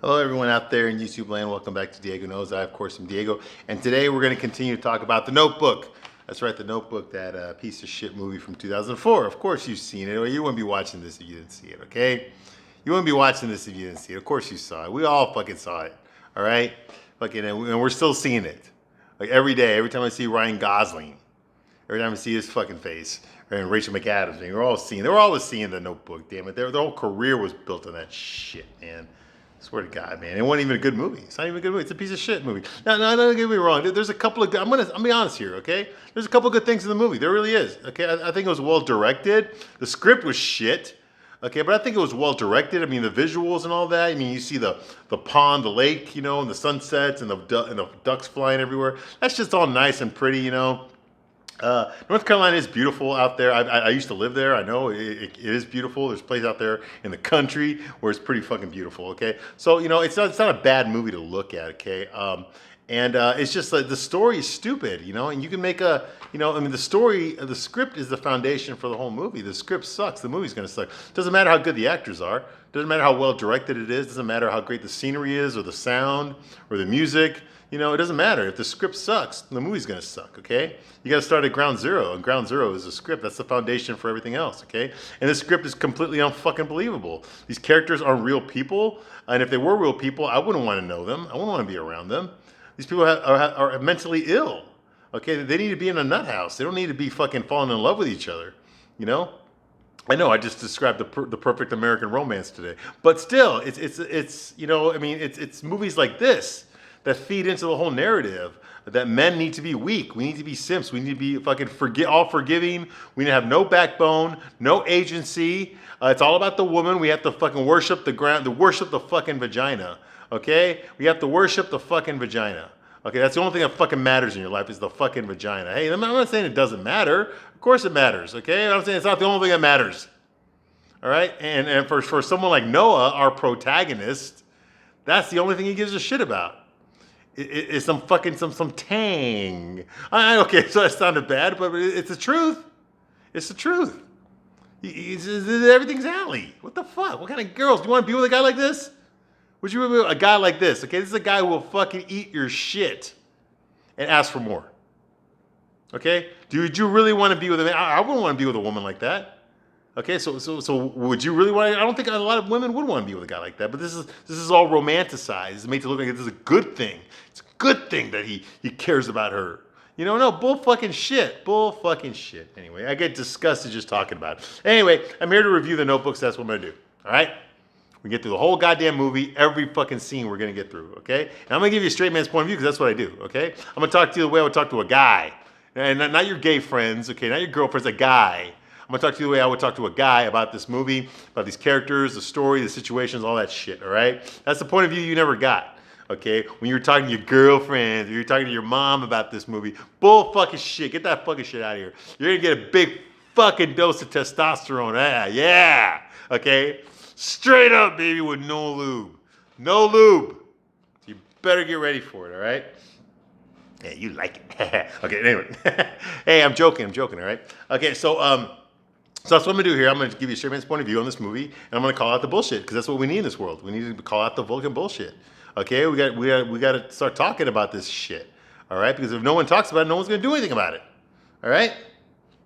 Hello, everyone out there in YouTube land. Welcome back to Diego Knows. I, of course, am Diego. And today we're going to continue to talk about The Notebook. That's right, The Notebook, that piece of shit movie from 2004. Of course, you've seen it, or you wouldn't be watching this if you didn't see it, okay? You wouldn't be watching this if you didn't see it. Of course, you saw it. We all fucking saw it, all right? Fucking, and we're still seeing it. Like every day, every time I see Ryan Gosling, every time I see his fucking face, and Rachel McAdams, and they were always seeing The Notebook, damn it. Their whole career was built on that shit, man. Swear to God, man, it wasn't even a good movie. It's not even a good movie. It's a piece of shit movie. No, don't get me wrong. There's a couple of. I'm gonna be honest here, okay? There's a couple of good things in the movie. There really is. Okay, I think it was well directed. The script was shit. Okay, but I think it was well directed. I mean, the visuals and all that. I mean, you see the pond, the lake, and the sunsets and the ducks flying everywhere. That's just all nice and pretty. North Carolina is beautiful out there. I used to live there. I know it is beautiful. There's a place out there in the country where it's pretty fucking beautiful. Okay, so it's not a bad movie to look at. Okay, and it's just like the story is stupid. And you can make the script is the foundation for the whole movie. The script sucks. The movie's gonna suck. Doesn't matter how good the actors are. Doesn't matter how well directed it is. Doesn't matter how great the scenery is or the sound or the music. It doesn't matter. If the script sucks, the movie's gonna suck, okay? You gotta start at ground zero, and ground zero is the script. That's the foundation for everything else, okay? And the script is completely unfucking believable. These characters are real people, and if they were real people, I wouldn't wanna know them. I wouldn't wanna be around them. These people are mentally ill, okay? They need to be in a nut house. They don't need to be fucking falling in love with each other, you know? I know I just described the perfect American romance today, but still, it's movies like this that feed into the whole narrative that men need to be weak. We need to be simps. We need to be fucking all forgiving. We need to have no backbone, no agency. It's all about the woman. We have to fucking worship the ground, to worship the fucking vagina. Okay? We have to worship the fucking vagina. Okay, that's the only thing that fucking matters in your life is the fucking vagina. Hey, I'm not saying it doesn't matter. Of course it matters. Okay, I'm saying it's not the only thing that matters. All right, and for someone like Noah, our protagonist, that's the only thing he gives a shit about. It's some fucking some tang. Okay, so that sounded bad, but it's the truth. It's the truth. Everything's alley. What the fuck? What kind of girls? Do you want to be with a guy like this? Would you be with a guy like this? Okay, this is a guy who will fucking eat your shit and ask for more. Okay? Do you really want to be with a man? I wouldn't want to be with a woman like that. Okay, so would you really want to? I don't think a lot of women would want to be with a guy like that. But this is all romanticized. It's made to look like this is a good thing. It's a good thing that he cares about her. No, bull fucking shit. Bull fucking shit. Anyway, I get disgusted just talking about it. Anyway, I'm here to review The Notebook, so that's what I'm going to do. All right? We get through the whole goddamn movie, every fucking scene we're going to get through, okay? And I'm going to give you a straight man's point of view because that's what I do, okay? I'm going to talk to you the way I would talk to a guy. And not your gay friends, okay? Not your girlfriends, a guy. I'm going to talk to you the way I would talk to a guy about this movie, about these characters, the story, the situations, all that shit, all right? That's the point of view you never got, okay? When you're talking to your girlfriend or you're talking to your mom about this movie, bull fucking shit. Get that fucking shit out of here. You're going to get a big fucking dose of testosterone. Yeah, okay? Straight up, baby, with no lube. No lube. You better get ready for it, all right? Yeah, you like it. Okay, anyway. Hey, I'm joking, all right? Okay, so that's what I'm going to do here. I'm going to give you a straight man's point of view on this movie, and I'm going to call out the bullshit, because that's what we need in this world. We need to call out the fucking bullshit. Okay, we got to start talking about this shit, all right? Because if no one talks about it, no one's going to do anything about it, all right?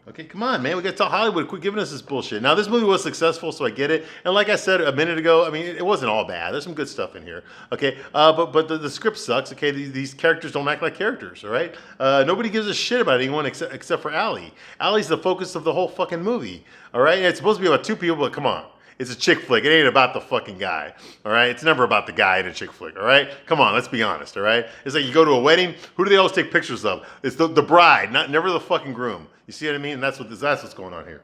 Okay, come on, man. We got to tell Hollywood, quit giving us this bullshit. Now, this movie was successful, so I get it. And like I said a minute ago, I mean, it wasn't all bad. There's some good stuff in here. Okay, but the script sucks. Okay, these characters don't act like characters. All right, nobody gives a shit about anyone except for Allie. Allie's the focus of the whole fucking movie. All right, and it's supposed to be about two people, but come on. It's a chick flick. It ain't about the fucking guy. All right? It's never about the guy in a chick flick. All right? Come on, let's be honest. All right? It's like you go to a wedding. Who do they always take pictures of? It's the bride, never the fucking groom. You see what I mean? And that's what's going on here.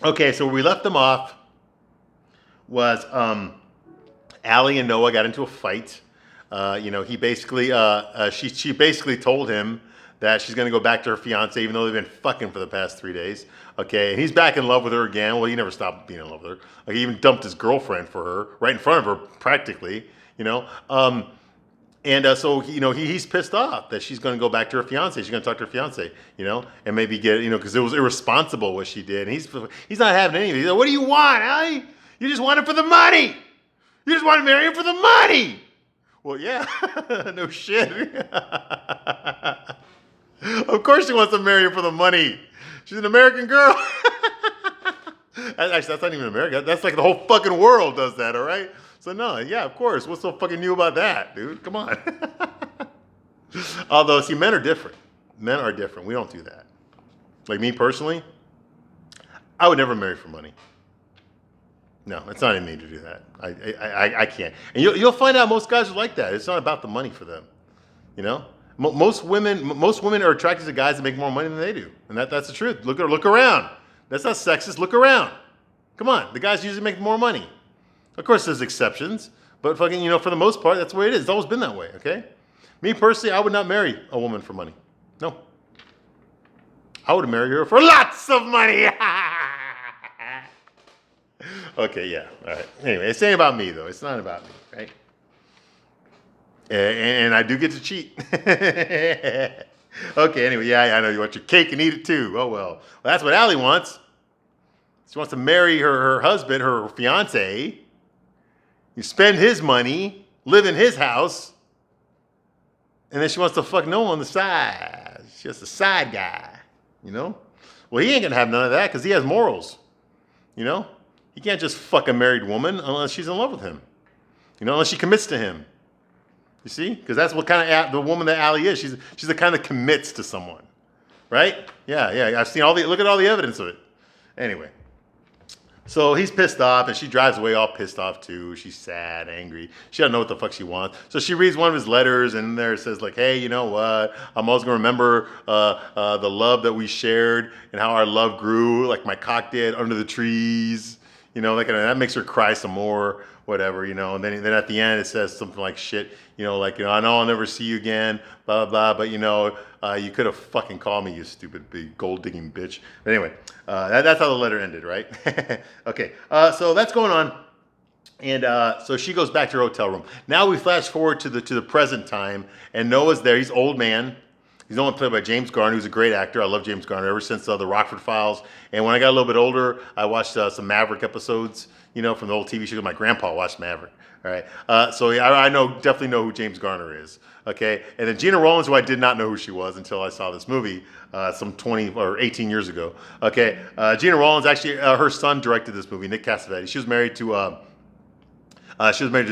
Okay, so where we left them off was Allie and Noah got into a fight. He basically she basically told him that she's going to go back to her fiance, even though they've been fucking for the past 3 days. Okay, and he's back in love with her again. Well, he never stopped being in love with her. Like, he even dumped his girlfriend for her, right in front of her, practically. So he's pissed off that she's going to go back to her fiance. She's going to talk to her fiance, and maybe get, because it was irresponsible what she did. And he's not having any of it. He's like, what do you want, Allie? You just want it for the money. You just want to marry him for the money. Well, yeah, no shit. Of course she wants to marry him for the money. She's an American girl. Actually, that's not even America. That's like the whole fucking world does that, all right? So no, yeah, of course. What's so fucking new about that, dude? Come on. Although, see, men are different. Men are different. We don't do that. Like me personally, I would never marry for money. No, it's not in me to do that. I can't. And you'll find out most guys are like that. It's not about the money for them. You know, most women are attracted to guys that make more money than they do, and that's the truth. Look around. That's not sexist. Look around. Come on, the guys usually make more money. Of course, there's exceptions, but fucking, for the most part, that's the way it is. It's always been that way. Okay. Me personally, I would not marry a woman for money. No. I would marry her for lots of money. Okay, yeah. All right. Anyway, it's saying about me, though. It's not about me, right? And I do get to cheat. Okay, anyway, yeah, I know you want your cake and eat it too. Oh, well. That's what Allie wants. She wants to marry her husband, her fiance. You spend his money, live in his house, and then she wants to fuck no on the side. She's just a side guy, Well, he ain't going to have none of that because he has morals, He can't just fuck a married woman unless she's in love with him, unless she commits to him. You see? Because that's what kind of the woman that Allie is. She's the kind that commits to someone, right? Yeah. I've seen look at all the evidence of it. Anyway. So he's pissed off, and she drives away all pissed off too. She's sad, angry. She doesn't know what the fuck she wants. So she reads one of his letters, and there it says like, "Hey, you know what? I'm always gonna remember the love that we shared and how our love grew, like my cock did under the trees. That makes her cry some more, whatever. And then at the end it says something like shit. I know I'll never see you again, blah blah blah. But you could have fucking called me, you stupid big gold digging bitch. But anyway, that's how the letter ended, right? Okay, so that's going on, and so she goes back to her hotel room. Now we flash forward to the present time, and Noah's there. He's an old man. He's the one played by James Garner, who's a great actor. I love James Garner ever since the Rockford Files. And when I got a little bit older, I watched some Maverick episodes, from the old TV show. My grandpa watched Maverick. All right. So yeah, I definitely know who James Garner is. Okay. And then Gina Rollins, who I did not know who she was until I saw this movie some 20 or 18 years ago. Okay. Gina Rollins, actually, her son directed this movie, Nick Cassavetes. She was married to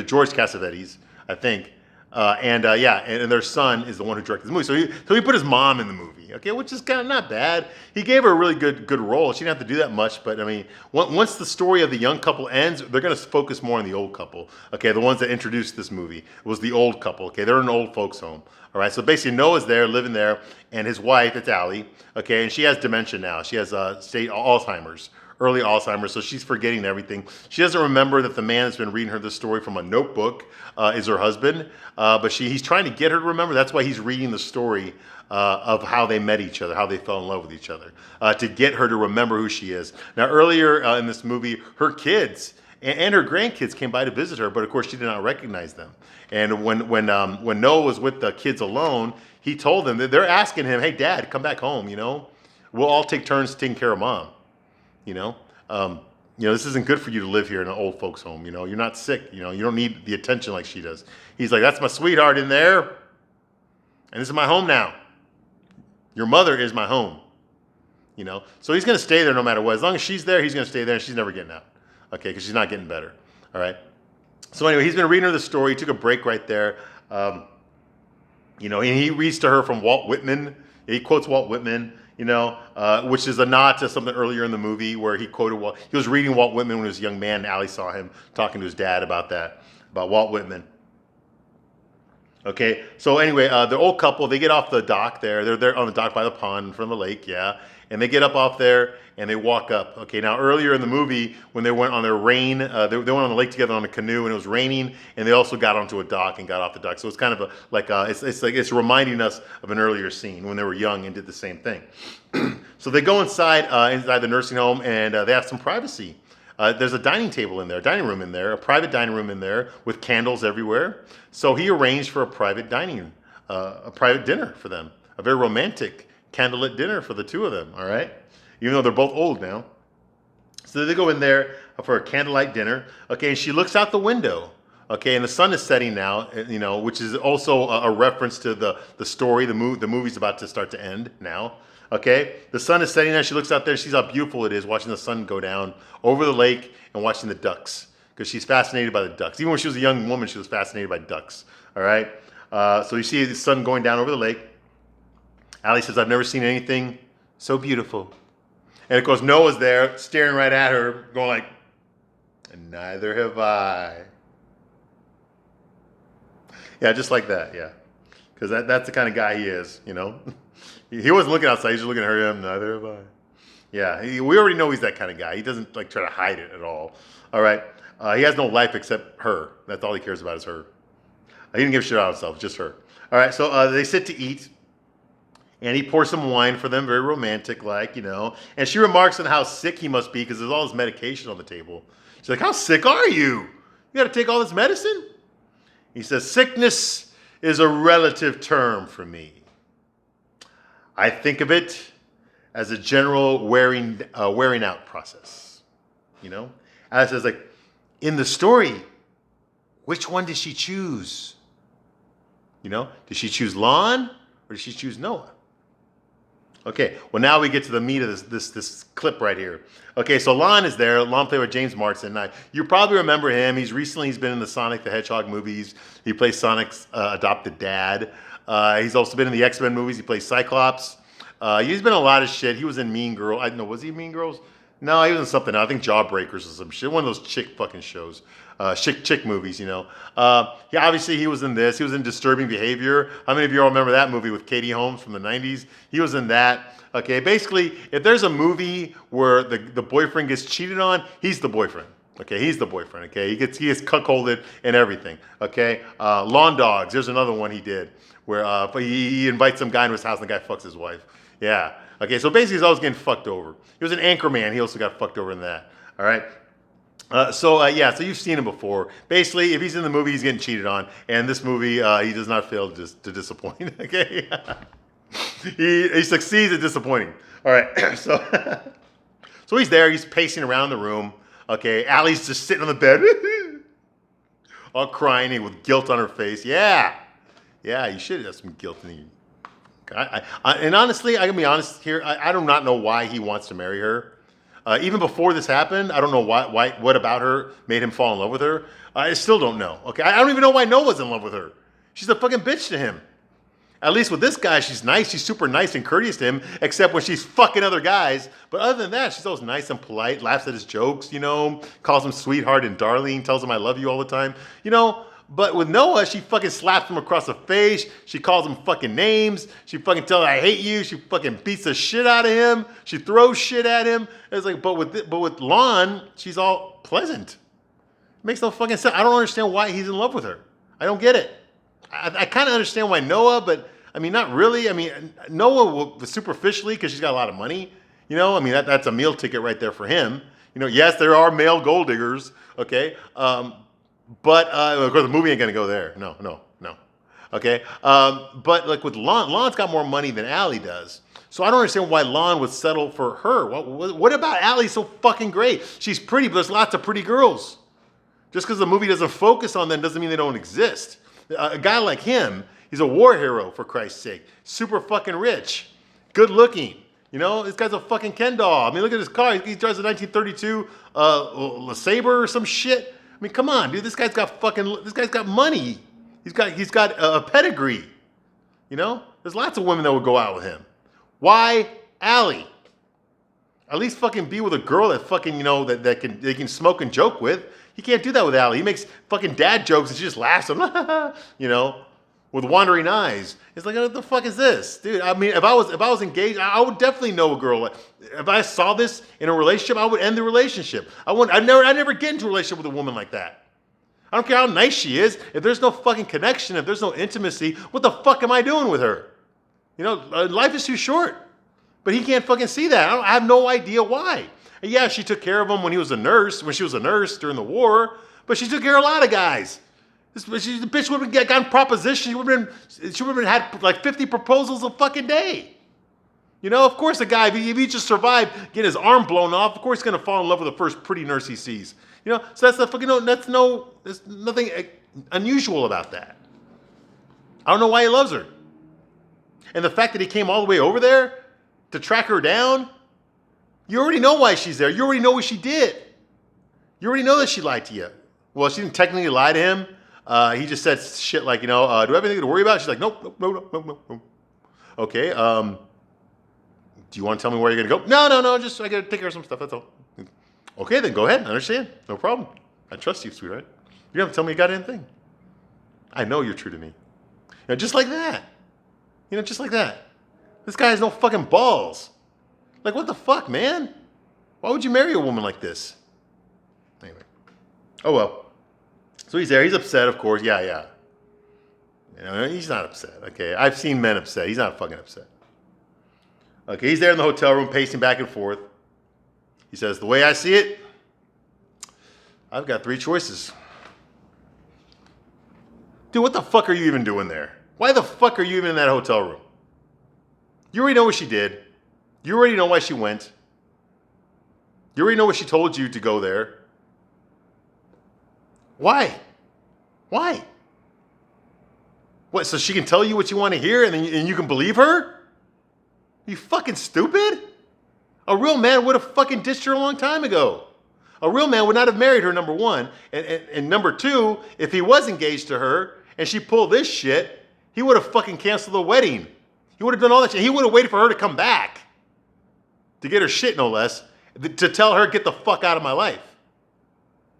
George Cassavetes, I think. And their son is the one who directed the movie. So he put his mom in the movie, okay, which is kind of not bad. He gave her a really good role. She didn't have to do that much, but I mean, once the story of the young couple ends, they're going to focus more on the old couple, okay, the ones that introduced this movie. It was the old couple, okay, they're in an old folks home, all right, so basically Noah's there, living there, and his wife, it's Allie, okay, and she has dementia now. She has Alzheimer's. Early Alzheimer's, so she's forgetting everything. She doesn't remember that the man that's been reading her this story from a notebook is her husband, but he's trying to get her to remember. That's why he's reading the story of how they met each other, how they fell in love with each other, to get her to remember who she is. Now, earlier in this movie, her kids and her grandkids came by to visit her, but of course she did not recognize them. And when Noah was with the kids alone, he told them that they're asking him, "Hey, Dad, come back home. We'll all take turns taking care of Mom." This isn't good for you to live here in an old folks home. You're not sick. You don't need the attention like she does. He's like, "That's my sweetheart in there. And this is my home now. Your mother is my home." So he's going to stay there no matter what. As long as she's there, he's going to stay there, and she's never getting out. Okay. Cause she's not getting better. All right. So anyway, he's been reading her the story. He took a break right there. And he reads to her from Walt Whitman. He quotes Walt Whitman. Which is a nod to something earlier in the movie where he was reading Walt Whitman when he was a young man, and Allie saw him talking to his dad about Walt Whitman. Okay, so anyway, the old couple, they get off the dock there. They're there on the dock by the pond in front of the lake, yeah. And they get up off there and they walk up. Okay, now earlier in the movie, when they went on their rain, they went on the lake together on a canoe, and it was raining, and they also got onto a dock and got off the dock. So it's kind of it's reminding us of an earlier scene when they were young and did the same thing. So they go inside the nursing home, and they have some privacy. There's a dining room in there, a private dining room in there with candles everywhere. So he arranged for a private dinner for them, a very romantic candlelit dinner for the two of them, all right? Even though they're both old now. So they go in there for a candlelight dinner. Okay, and she looks out the window. Okay, and the sun is setting now, you know, which is also a reference to the story. The movie's about to start to end now. Okay, the sun is setting now. She looks out there, sees how beautiful it is, watching the sun go down over the lake and watching the ducks, because she's fascinated by the ducks. Even when she was a young woman, she was fascinated by ducks. All right, so you see the sun going down over the lake. Allie says, "I've never seen anything so beautiful," and of course Noah's there, staring right at her, going like, "And neither have I." Yeah, just like that, yeah. Because that's the kind of guy he is, you know. He wasn't looking outside, he's just looking at her, neither have I. Yeah, we already know he's that kind of guy. He doesn't like try to hide it at all. All right. He has no life except her. That's all he cares about is her. He didn't give a shit about himself, just her. All right, so they sit to eat. And he pours some wine for them, very romantic like, you know. And she remarks on how sick he must be because there's all this medication on the table. She's like, "How sick are you? You got to take all this medicine?" He says, "Sickness is a relative term for me. I think of it as a general wearing out process." You know? Alice says, like, in the story, which one did she choose? You know? Did she choose Lon or did she choose Noah? Okay, well now we get to the meat of this clip right here. Okay, so Lon is there. Lon played with James Marsden. Now, you probably remember him. He's been in the Sonic the Hedgehog movies. He plays Sonic's adopted dad. He's also been in the X-Men movies. He plays Cyclops. He's been in a lot of shit. He was in Mean Girls. I don't know, was he in Mean Girls? No, he was in something. I think Jawbreakers or some shit. One of those chick fucking shows. Chick movies, you know. He was in this. He was in Disturbing Behavior. How many of you all remember that movie with Katie Holmes from the 90s? He was in that. Okay, basically, if there's a movie where the boyfriend gets cheated on, he's the boyfriend. Okay, he's the boyfriend. Okay, he gets cuckolded and everything. Okay, Lawn Dogs. There's another one he did where he invites some guy into his house and the guy fucks his wife. Yeah. Okay, so basically he's always getting fucked over. He was an Anchorman. He also got fucked over in that. All right. So you've seen him before. Basically, if he's in the movie, he's getting cheated on. And this movie, he does not fail to disappoint. Okay? he succeeds at disappointing. All right. So he's there. He's pacing around the room. Okay. Allie's just sitting on the bed. All crying with guilt on her face. Yeah. Yeah, you should have some guilt in you. And honestly, I can be honest here. I do not know why he wants to marry her. Even before this happened, I don't know what about her made him fall in love with her. I still don't know. Okay, I don't even know why Noah's in love with her. She's a fucking bitch to him. At least with this guy, she's nice. She's super nice and courteous to him, except when she's fucking other guys. But other than that, she's always nice and polite, laughs at his jokes, you know, calls him sweetheart and darling, tells him I love you all the time, you know. But with Noah, she fucking slaps him across the face. She calls him fucking names. She fucking tells him I hate you. She fucking beats the shit out of him. She throws shit at him. It's like, but with Lon, she's all pleasant. It makes no fucking sense. I don't understand why he's in love with her. I don't get it. I kind of understand why Noah, but I mean, not really. I mean, Noah will superficially because she's got a lot of money. You know, I mean, that's a meal ticket right there for him. You know, yes, there are male gold diggers. Okay. But of course, the movie ain't gonna go there. No. Okay, but like with Lon's got more money than Allie does, so I don't understand why Lon would settle for her. What about Allie's so fucking great? She's pretty, but there's lots of pretty girls. Just because the movie doesn't focus on them doesn't mean they don't exist. A guy like him, he's a war hero for Christ's sake. Super fucking rich, good looking. You know, this guy's a fucking Ken doll. I mean, look at his car. He drives a 1932 LeSabre or some shit. I mean, come on, dude. This guy's got money. He's got a pedigree. You know, there's lots of women that would go out with him. Why Allie? At least fucking be with a girl that fucking, you know, that they can smoke and joke with. He can't do that with Allie. He makes fucking dad jokes and she just laughs at him, you know, with wandering eyes. It's like, what the fuck is this, dude? I mean, if I was engaged, I would definitely know a girl. If I saw this in a relationship, I would end the relationship. I never get into a relationship with a woman like that. I don't care how nice she is. If there's no fucking connection, if there's no intimacy, what the fuck am I doing with her? You know, life is too short. But he can't fucking see that. I have no idea why. And yeah, she took care of him when she was a nurse during the war, but she took care of a lot of guys. The bitch would have gotten propositions. She would have had like 50 proposals a fucking day. You know, of course, a guy, if he just survived getting his arm blown off, of course he's going to fall in love with the first pretty nurse he sees. You know, so that's the fucking, there's nothing unusual about that. I don't know why he loves her. And the fact that he came all the way over there to track her down, you already know why she's there. You already know what she did. You already know that she lied to you. Well, she didn't technically lie to him. He just said shit like, do I have anything to worry about? She's like, nope. Okay, do you want to tell me where you're going to go? No, just I got to take care of some stuff, that's all. Okay, then go ahead, I understand. No problem. I trust you, sweetheart. You don't have to tell me you got anything. I know you're true to me. Just like that. Just like that. This guy has no fucking balls. Like, what the fuck, man? Why would you marry a woman like this? Anyway. Oh, well. So he's there. He's upset, of course. Yeah. He's not upset, okay? I've seen men upset. He's not fucking upset. Okay, he's there in the hotel room, pacing back and forth. He says, the way I see it, I've got 3 choices. Dude, what the fuck are you even doing there? Why the fuck are you even in that hotel room? You already know what she did. You already know why she went. You already know what she told you to go there. Why? What, so she can tell you what you want to hear and you can believe her? You fucking stupid? A real man would have fucking ditched her a long time ago. A real man would not have married her, number one. And number two, if he was engaged to her and she pulled this shit, he would have fucking canceled the wedding. He would have done all that shit. He would have waited for her to come back. To get her shit, no less. To tell her, get the fuck out of my life.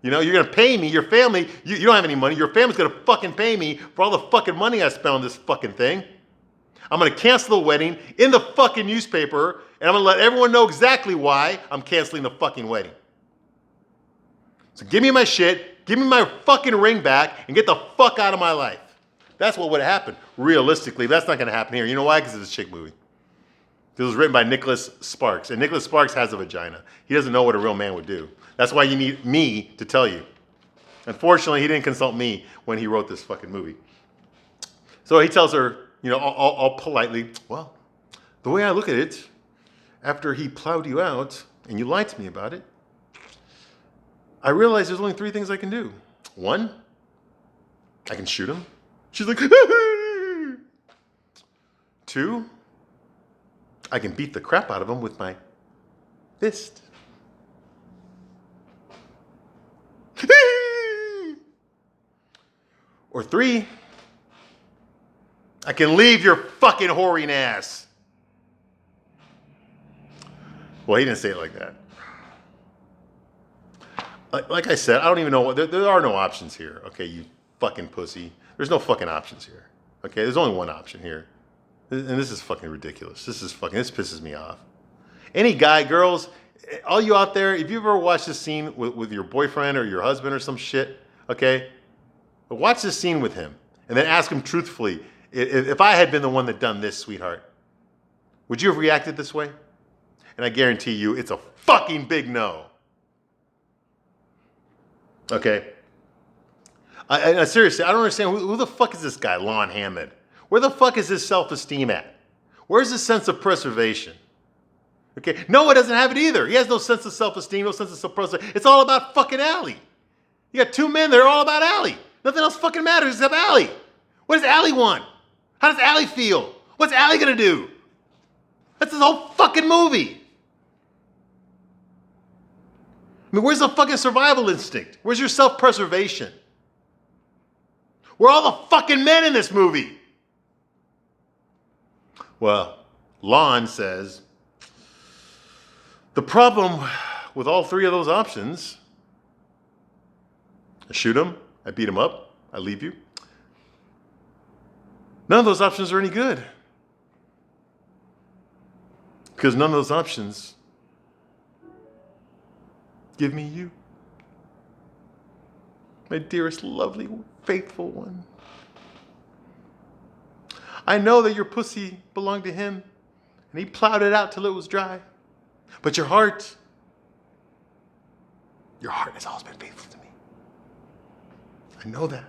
You're going to pay me, your family, you don't have any money, your family's going to fucking pay me for all the fucking money I spent on this fucking thing. I'm going to cancel the wedding in the fucking newspaper, and I'm going to let everyone know exactly why I'm canceling the fucking wedding. So give me my shit, give me my fucking ring back, and get the fuck out of my life. That's what would have happened, realistically. That's not going to happen here. You know why? Because it's a chick movie. This was written by Nicholas Sparks, and Nicholas Sparks has a vagina. He doesn't know what a real man would do. That's why you need me to tell you. Unfortunately, he didn't consult me when he wrote this fucking movie. So he tells her, all politely, well, the way I look at it, after he plowed you out and you lied to me about it, I realize there's only 3 things I can do. 1, I can shoot him. She's like, 2, I can beat the crap out of him with my fist. Or 3, I can leave your fucking whoring ass. Well, he didn't say it like that. Like I said, I don't even know what, there are no options here. Okay, you fucking pussy. There's no fucking options here. Okay, there's only one option here. And this is fucking ridiculous. This pisses me off. Any guy, girls, all you out there, if you've ever watched this scene with your boyfriend or your husband or some shit, okay, watch this scene with him and then ask him truthfully, if I had been the one that done this, sweetheart, would you have reacted this way? And I guarantee you, it's a fucking big no. Okay? I seriously, I don't understand. Who the fuck is this guy, Lon Hammond? Where the fuck is his self-esteem at? Where's his sense of preservation? Okay, Noah doesn't have it either. He has no sense of self-esteem, no sense of self-preservation. It's all about fucking Allie. You got 2 men that are all about Allie. Nothing else fucking matters except Allie. What does Allie want? How does Allie feel? What's Allie gonna do? That's his whole fucking movie. I mean, where's the fucking survival instinct? Where's your self-preservation? Where are all the fucking men in this movie? Well, Lon says, the problem with all 3 of those options, I shoot him, I beat him up, I leave you. None of those options are any good. Because none of those options give me you. My dearest, lovely, faithful one. I know that your pussy belonged to him, and he plowed it out till it was dry. But your heart has always been faithful to me. I know that.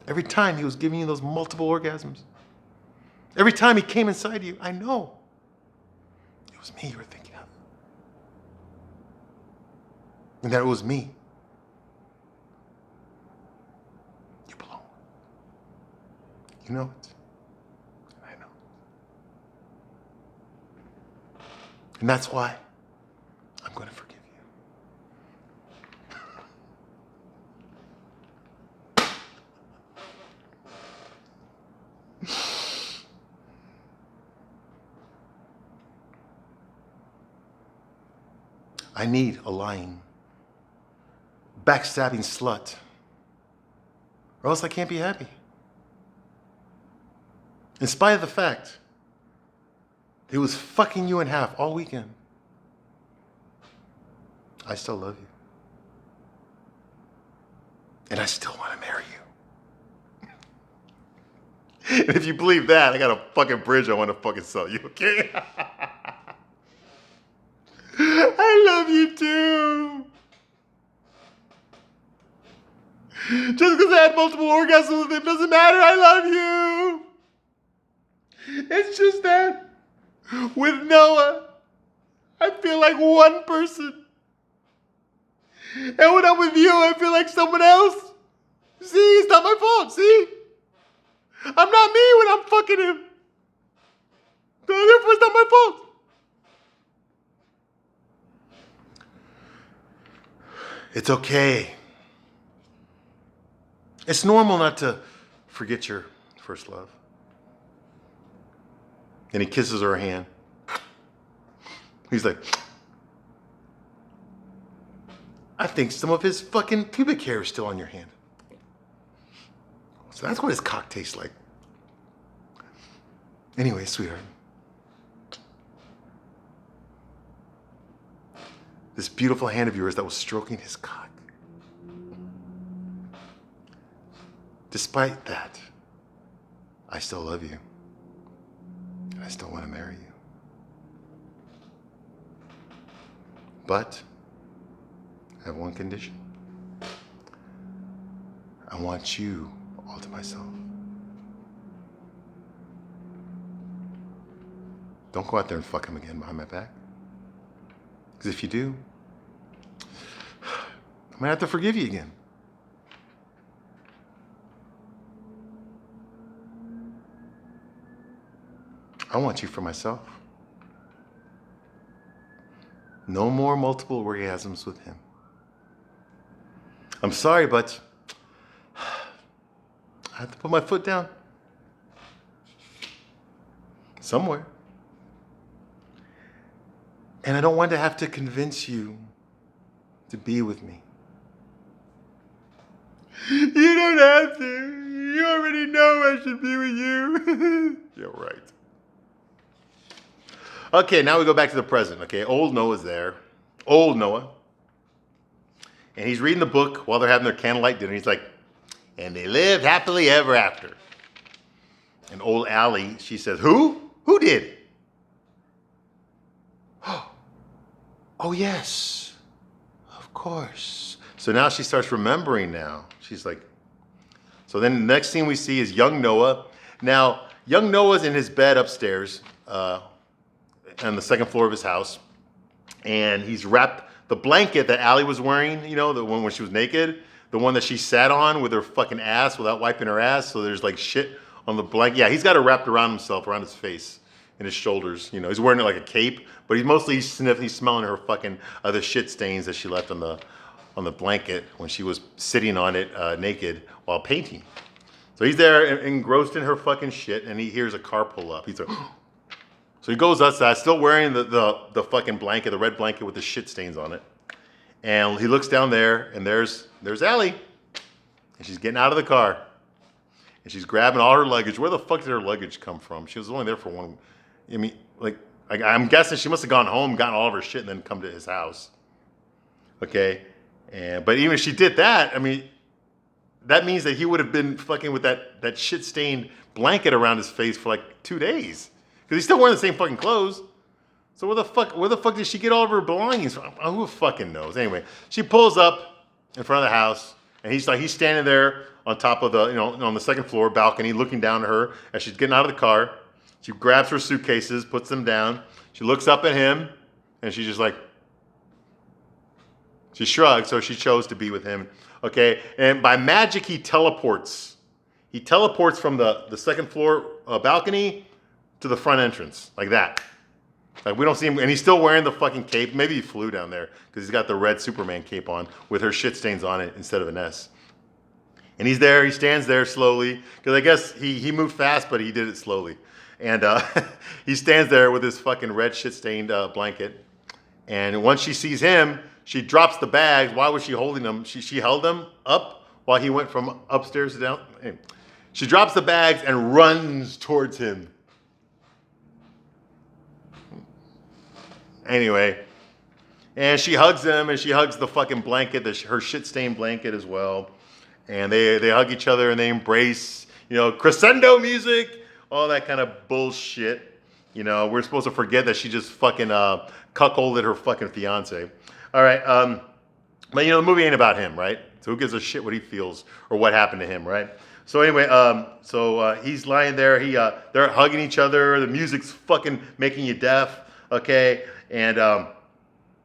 Every time he was giving you those multiple orgasms. Every time he came inside you, I know it was me you were thinking of. And that it was me. You belong. You know it. I know. And that's why I'm going to forgive you. I need a lying, backstabbing slut, or else I can't be happy. In spite of the fact that he was fucking you in half all weekend, I still love you. And I still want to marry you. And if you believe that, I got a fucking bridge I want to fucking sell you, okay? I love you too. Just because I had multiple orgasms with him doesn't matter. I love you. It's just that with Noah, I feel like one person. And when I'm with you, I feel like someone else. See, it's not my fault. See? I'm not me when I'm fucking him. Therefore, it's not my fault. It's okay. It's normal not to forget your first love. And he kisses her hand. He's like, I think some of his fucking pubic hair is still on your hand. So that's what his cock tastes like. Anyway, sweetheart. This beautiful hand of yours that was stroking his cock. Despite that, I still love you. And I still want to marry you. But I have one condition. I want you all to myself. Don't go out there and fuck him again behind my back. Because if you do, I might have to forgive you again. I want you for myself. No more multiple orgasms with him. I'm sorry, but I have to put my foot down. Somewhere. And I don't want to have to convince you to be with me. You don't have to. You already know I should be with you. You're right. Okay, now we go back to the present. Okay, old Noah's there. Old Noah. And he's reading the book while they're having their candlelight dinner. He's like, and they lived happily ever after. And old Allie, she says, who? Who did? Oh, yes, of course. So now she starts remembering now. She's like, so then the next scene we see is young Noah. Now, young Noah's in his bed upstairs on the second floor of his house. And he's wrapped the blanket that Allie was wearing, you know, the one when she was naked, the one that she sat on with her fucking ass without wiping her ass. So there's like shit on the blanket. Yeah, he's got it wrapped around himself, around his face and his shoulders. You know, he's wearing it like a cape, but he's sniffing, he's smelling her fucking the shit stains that she left on the blanket when she was sitting on it naked while painting. So he's there engrossed in her fucking shit, and he hears a car pull up. He's like, so he goes outside, still wearing the fucking blanket, the red blanket with the shit stains on it. And he looks down there, and there's Allie. And she's getting out of the car. And she's grabbing all her luggage. Where the fuck did her luggage come from? She was only there for one. I mean, like I'm guessing she must have gone home, gotten all of her shit, and then come to his house. Okay? But even if she did that, I mean, that means that he would have been fucking with that shit-stained blanket around his face for like 2 days. Because he's still wearing the same fucking clothes. So where the fuck did she get all of her belongings from? Who fucking knows? Anyway, she pulls up in front of the house, and he's standing there on top of on the second floor balcony, looking down at her as she's getting out of the car. She grabs her suitcases, puts them down. She looks up at him, and she's just like, she shrugs, so she chose to be with him. Okay, and by magic, he teleports. He teleports from the second floor balcony to the front entrance, like that. Like, we don't see him, and he's still wearing the fucking cape. Maybe he flew down there, because he's got the red Superman cape on with her shit stains on it instead of an S. And he's there, he stands there slowly, because I guess he moved fast, but he did it slowly. And he stands there with his fucking red shit-stained blanket. And once she sees him, she drops the bags. Why was she holding them? She held them up while he went from upstairs to down. She drops the bags and runs towards him. Anyway, and she hugs him, and she hugs the fucking blanket, her shit-stained blanket as well. And they hug each other, and they embrace, you know, crescendo music, all that kind of bullshit. You know, we're supposed to forget that she just fucking cuckolded her fucking fiance. All right, but you know, the movie ain't about him, right? So who gives a shit what he feels or what happened to him, right? So anyway, he's lying there. They're hugging each other. The music's fucking making you deaf, okay? And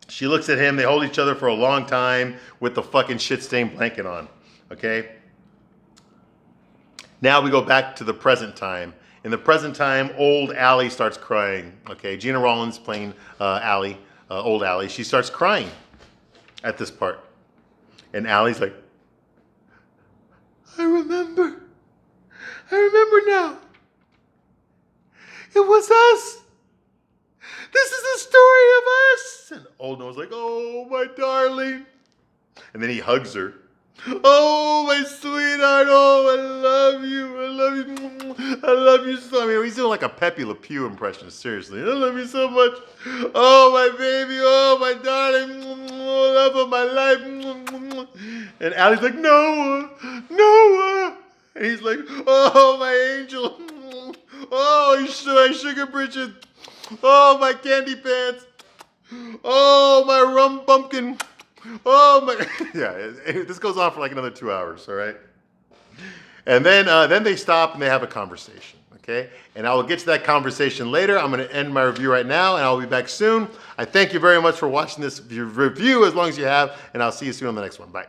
she looks at him. They hold each other for a long time with the fucking shit-stained blanket on, okay? Now we go back to the present time. In the present time, old Allie starts crying. Okay, Gina Rollins playing Allie, old Allie. She starts crying at this part. And Allie's like, I remember now. It was us. This is the story of us. And old Noah's like, oh, my darling. And then he hugs her. Oh, my sweetheart. Oh, I love you. I love you. I love you so. I mean, he's doing like a Pepe Le Pew impression. Seriously. I love you so much. Oh, my baby. Oh, my darling. Oh, love of my life. And Allie's like, Noah. Noah. And he's like, oh, my angel. Oh, my sugar britches. Oh, my candy pants. Oh, my rum pumpkin. Oh my, yeah, this goes on for like another 2 hours, all right? And then they stop and they have a conversation, okay? And I will get to that conversation later. I'm gonna end my review right now and I'll be back soon. I thank you very much for watching this review as long as you have, and I'll see you soon on the next one. Bye.